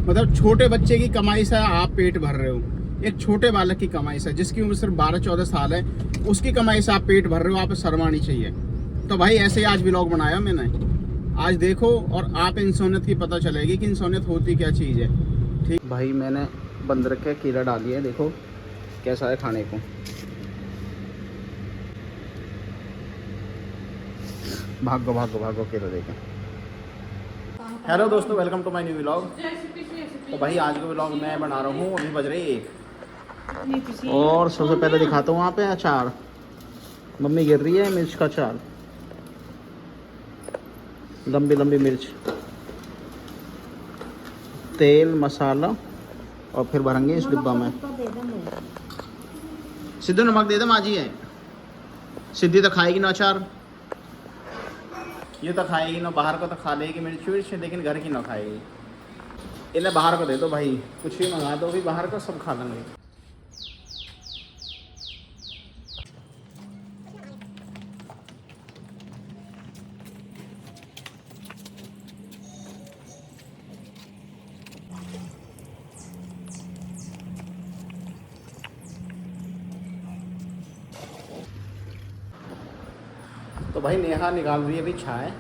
मतलब छोटे बच्चे की कमाई से आप पेट भर रहे हो, एक छोटे बालक की कमाई से, जिसकी उम्र सिर्फ 12-14 साल है, उसकी कमाई से आप पेट भर रहे हो। आप शर्म आनी चाहिए। तो भाई ऐसे ही आज व्लॉग बनाया मैंने। आज देखो और आप इंसानियत की पता चलेगी कि इंसानियत होती क्या चीज़ है। ठीक भाई, मैंने बंद रखे कीड़ा डाली है, देखो कैसा है खाने को। भागो भागो भागो कीड़ा देखें। हेलो दोस्तों, welcome to my new vlog. तो भाई आज का व्लॉग मैं बना रहा हूँ। अभी बज रही है 1 और सबसे पहले दिखाता हूँ वहाँ पे अचार। मम्मी गिर रही है मिर्च का अचार, लंबी लंबी मिर्च, तेल मसाला, और फिर भरेंगे इस डिब्बा में। सिद्धू नमक दे दे, माजी है सिद्धि तो खाएगी ना अचार, ये तो खाएगी ना। बाहर का तो खा लेगी मिर्च विर्च, लेकिन घर की ना खाएगी। इन्हें बाहर को दे दो भाई, कुछ भी मंगा दो, भी बाहर का सब खा लेंगे। तो भाई नेहा निकाल रही है अभी चाय।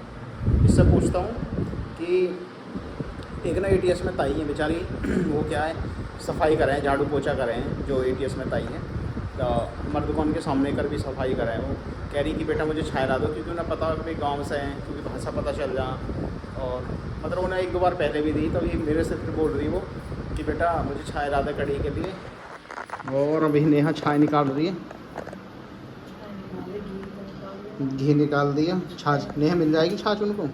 इससे पूछता हूँ कि एक ना एटीएस में ताई है बेचारी, वो क्या है सफाई करें, झाड़ू पोछा करें, जो एटीएस में ताई है। तो हमारे दुकान के सामने कर भी सफाई करें। वो कह रही कि बेटा मुझे छाया ला दो, क्योंकि उन्हें पता है गाँव से हैं, क्योंकि भाषा पता चल जा। और मतलब उन्हें 1-2 बार पहले भी दी, तो ये मेरे से फिर बोल रही वो कि बेटा मुझे छाया ला दे कड़ी के लिए। और अभी नेहा छाय निकाल रही है, घी निकाल दिया। छाछ नेहा मिल जाएगी छाछ उनको।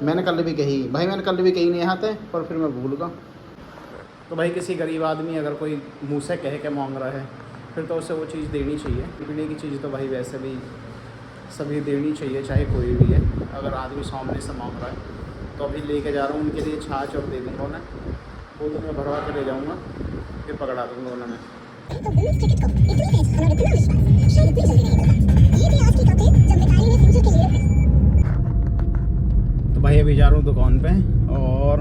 मैंने कल भी कही भाई, मैंने कल भी कही नेहा थे, पर फिर मैं भूल गया। तो भाई किसी गरीब आदमी अगर कोई मुँह से कह के मांग रहा है, फिर तो उसे वो चीज़ देनी चाहिए। पीने की चीज़ तो भाई वैसे भी सभी देनी चाहिए, चाहे कोई भी है। अगर आदमी सामने से मांग रहा है तो अभी लेके जा रहा हूँ उनके लिए छाछ, और दे दूँगा उन्हें। वो तो मैं भरवा के ले जाऊँगा, फिर पकड़ा दूँगा उन्हें मैं। तो भाई अभी जा रहा हूँ दुकान पे, और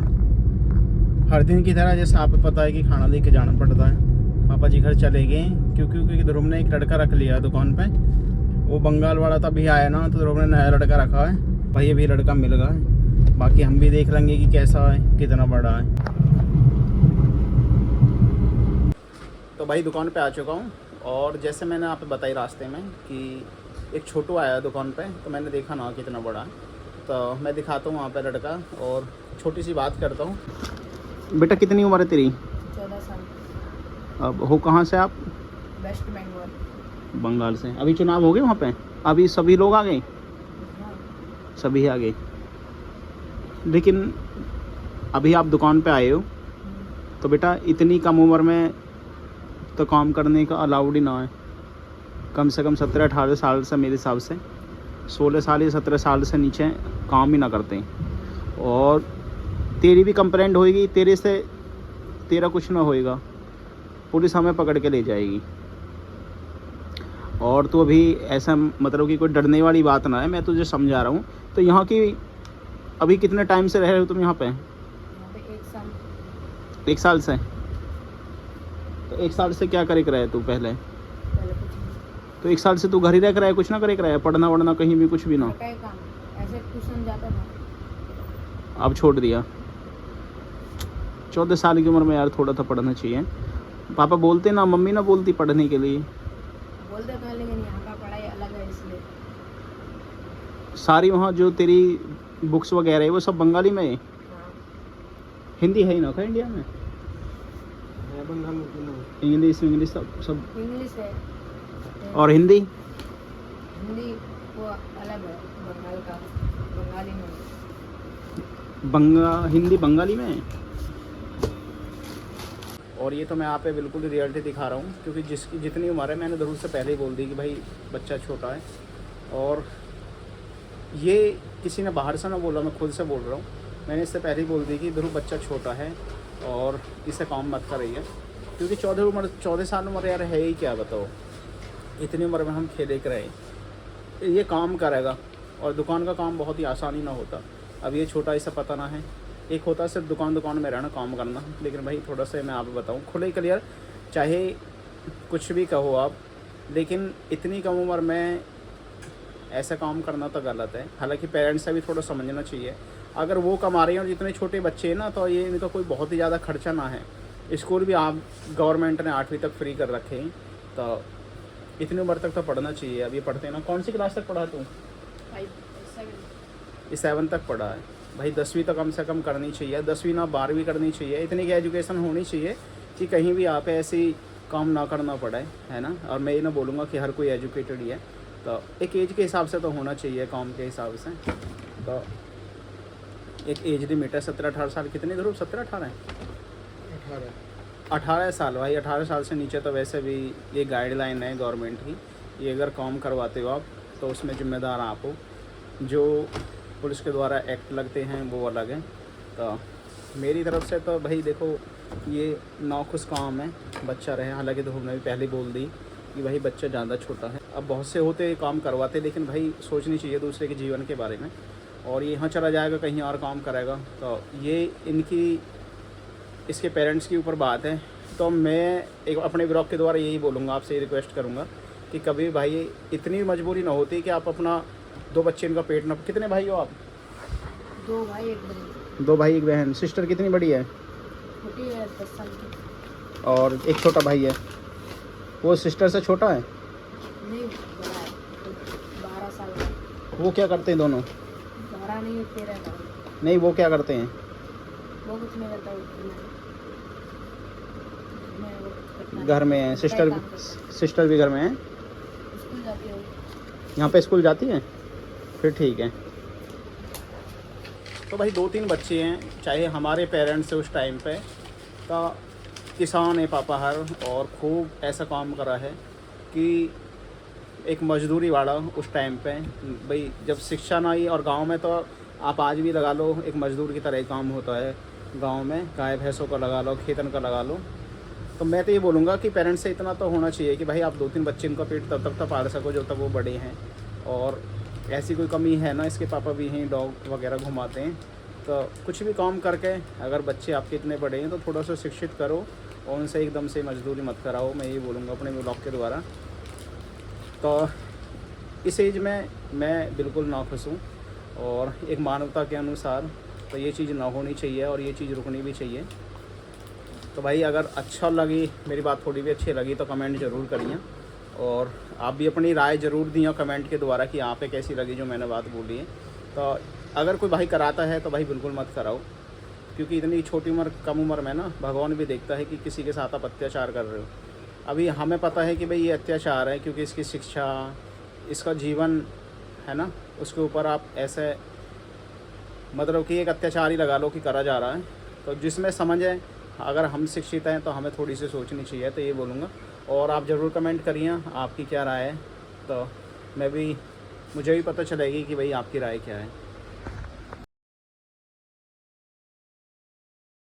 हर दिन की तरह जैसे आपको पता है कि खाना लेके जाना पड़ता है। पापा जी घर चले गए क्योंकि ध्रुव ने एक लड़का रख लिया दुकान पे। वो बंगाल वाला था, अभी आया ना, तो ध्रुव ने नया लड़का रखा है। भाई अभी लड़का मिल गया है, बाकी हम भी देख लेंगे कि कैसा है, कितना बड़ा है। तो भाई दुकान पे आ चुका हूँ, और जैसे मैंने आप बताई रास्ते में कि एक छोटू आया दुकान पे, तो मैंने देखा ना कितना बड़ा है। तो मैं दिखाता हूँ वहाँ पे लड़का, और छोटी सी बात करता हूँ। बेटा कितनी उम्र है तेरी? 14 साल। अब हो कहाँ से आप? वेस्ट बंगाल। बंगाल से। अभी चुनाव हो गए वहाँ पे? अभी सभी लोग आ गए? सभी आ गए। लेकिन अभी आप दुकान पे आए हो, तो बेटा इतनी कम उम्र में तो काम करने का अलाउड ही ना है। कम से कम 17-18 साल से, मेरे हिसाब से 16 साल या 17 साल से नीचे काम ही ना करते। और तेरी भी कंप्लेंट होएगी, तेरे से तेरा कुछ ना होएगा, पुलिस हमें पकड़ के ले जाएगी। और तो अभी ऐसा मतलब कि कोई डरने वाली बात ना है, मैं तुझे समझा रहा हूँ। तो यहाँ की अभी कितने टाइम से रह रहे हो तुम यहाँ पे? 1 साल। 1 साल से? तो 1 साल से क्या करे कर रहा है तू पहले? पहले कुछ नहीं। तो 1 साल से तू घर ही रह कर रहा है, कुछ ना करे कर रहा है, पढ़ना वढ़ना कहीं भी कुछ भी ना? क्या काम, ऐसे ट्यूशन जाता था। अब छोड़ दिया? 14 साल की उम्र में यार थोड़ा सा पढ़ना चाहिए। पापा बोलते ना, मम्मी ना बोलती पढ़ने के लिए? बोलते तो, लेकिन यहाँ का पढ़ाई अलग है इसलिए। सारी वहाँ जो तेरी बुक्स वगैरह है वो सब बंगाली में है? हाँ। हिंदी है ही ना क्या इंडिया में? इंग्लिश सब इंग्लिश है। और हिंदी? हिंदी वो अलग है, बंगाल का, बंगाली में। हिंदी बंगाली में है। और ये तो मैं यहाँ पे बिल्कुल रियलिटी दिखा रहा हूँ, क्योंकि जिसकी जितनी उम्र है, मैंने ध्रुव से पहले ही बोल दी कि भाई बच्चा छोटा है। और ये किसी ने बाहर से ना बोला, मैं खुद से बोल रहा हूँ। मैंने इससे पहले ही बोल दी कि ध्रुव बच्चा छोटा है और इसे काम मत करिए, क्योंकि 14 साल उम्र यार है ही क्या, बताओ। इतनी उम्र में हम खेले कर रहे, ये काम करेगा। और दुकान का काम बहुत ही आसानी ना होता। अब ये छोटा, इसे पता ना है एक होता है सिर्फ दुकान में रहना, काम करना, लेकिन भाई थोड़ा सा मैं आपको बताऊँ खुले क्लियर, चाहे कुछ भी कहो आप, लेकिन इतनी कम उम्र में ऐसा काम करना तो गलत है। हालांकि पेरेंट्स से भी थोड़ा समझना चाहिए, अगर वो कमा रहे हैं और जितने छोटे बच्चे हैं ना, तो ये इनका कोई बहुत ही ज़्यादा खर्चा ना है। स्कूल भी आप गवर्नमेंट ने 8वीं तक फ्री कर रखे हैं, तो इतनी उम्र तक तो पढ़ना चाहिए। अब ये पढ़ते हैं ना, कौन सी क्लास तक पढ़ा तू? 7 तक पढ़ा है भाई। 10वीं तो कम से कम करनी चाहिए, 10वीं ना 12वीं करनी चाहिए। इतनी की एजुकेशन होनी चाहिए कि कहीं भी आप ऐसी काम ना करना पड़े, है ना। और मैं ये ना बोलूँगा कि हर कोई एजुकेटेड ही है, तो एक एज के हिसाब से तो होना चाहिए, काम के हिसाब से। तो एक एज लिमिट है 17-18 साल। कितने ध्रुव? 17-18 है? 18 साल भाई। 18 साल से नीचे तो वैसे भी ये गाइडलाइन है गवर्नमेंट की, ये अगर काम करवाते हो आप तो उसमें ज़िम्मेदार आप हो। जो पुलिस के द्वारा एक्ट लगते हैं वो अलग है। तो मेरी तरफ से तो भाई देखो, ये नाखुश काम है, बच्चा रहे। हालांकि तो हमने भी पहले बोल दी कि भाई बच्चा ज़्यादा छोटा है। अब बहुत से होते काम करवाते, लेकिन भाई सोचनी चाहिए दूसरे के जीवन के बारे में। और ये यहाँ चला जाएगा, कहीं और काम करेगा, तो ये इनकी इसके पेरेंट्स के ऊपर बात है। तो मैं एक अपने ब्लॉग के द्वारा यही बोलूँगा, आपसे रिक्वेस्ट करूँगा कि कभी भाई इतनी मजबूरी ना होती कि आप अपना 2 बच्चे इनका पेट ना। कितने भाई हो आप? 2 भाई 1 बहन। 2 भाई 1 बहन। सिस्टर कितनी बड़ी है? छोटी है 10 साल की। और एक छोटा भाई है, वो सिस्टर से छोटा है? नहीं, बड़ा है, 12 साल का। वो क्या करते हैं दोनों? 12 नहीं, 13 का। नहीं, वो क्या करते हैं? वो कुछ नहीं करता, घर में है। सिस्टर भी घर में है? स्कूल जाती है। यहाँ पे स्कूल जाती है? फिर ठीक है। तो भाई 2-3 बच्चे हैं, चाहे हमारे पेरेंट्स से उस टाइम पे तो किसान है पापा हर, और खूब ऐसा काम करा है कि एक मजदूरी वाला उस टाइम पे। भाई जब शिक्षा ना आई, और गांव में तो आप आज भी लगा लो एक मजदूर की तरह ही काम होता है गांव में, गाय भैंसों का लगा लो, खेतन का लगा लो। तो मैं तो ये बोलूँगा कि पेरेंट्स से इतना तो होना चाहिए कि भाई आप 2-3 बच्चे इनका पेट तब तक तो पाल सको जब तक वो बड़े हैं। और ऐसी कोई कमी है ना, इसके पापा भी हैं, डॉग वगैरह घुमाते हैं। तो कुछ भी काम करके अगर बच्चे आपके इतने बड़े हैं तो थोड़ा सा शिक्षित करो, और उनसे एकदम से मजदूरी मत कराओ। मैं ये बोलूँगा अपने ब्लॉग के द्वारा। तो इस एज में मैं बिल्कुल नाखुश हूँ, और एक मानवता के अनुसार तो ये चीज़ ना होनी चाहिए, और ये चीज़ रुकनी भी चाहिए। तो भाई अगर अच्छा लगी, मेरी बात थोड़ी भी अच्छी लगी, तो कमेंट ज़रूर करिए, और आप भी अपनी राय ज़रूर दिए कमेंट के द्वारा कि आप पे कैसी लगी जो मैंने बात बोली है। तो अगर कोई भाई कराता है तो भाई बिल्कुल मत कराओ, क्योंकि इतनी छोटी उम्र, कम उम्र में ना भगवान भी देखता है कि किसी के साथ आप अत्याचार कर रहे हो। अभी हमें पता है कि भाई ये अत्याचार है, क्योंकि इसकी शिक्षा, इसका जीवन है ना, उसके ऊपर आप ऐसे मतलब कि एक अत्याचार ही लगा लो कि करा जा रहा है। तो जिसमें समझ है, अगर हम शिक्षित हैं तो हमें थोड़ी सी सोचनी चाहिए, तो ये बोलूँगा। और आप ज़रूर कमेंट करिए आपकी क्या राय है, तो मुझे भी पता चलेगी कि भाई आपकी राय क्या है।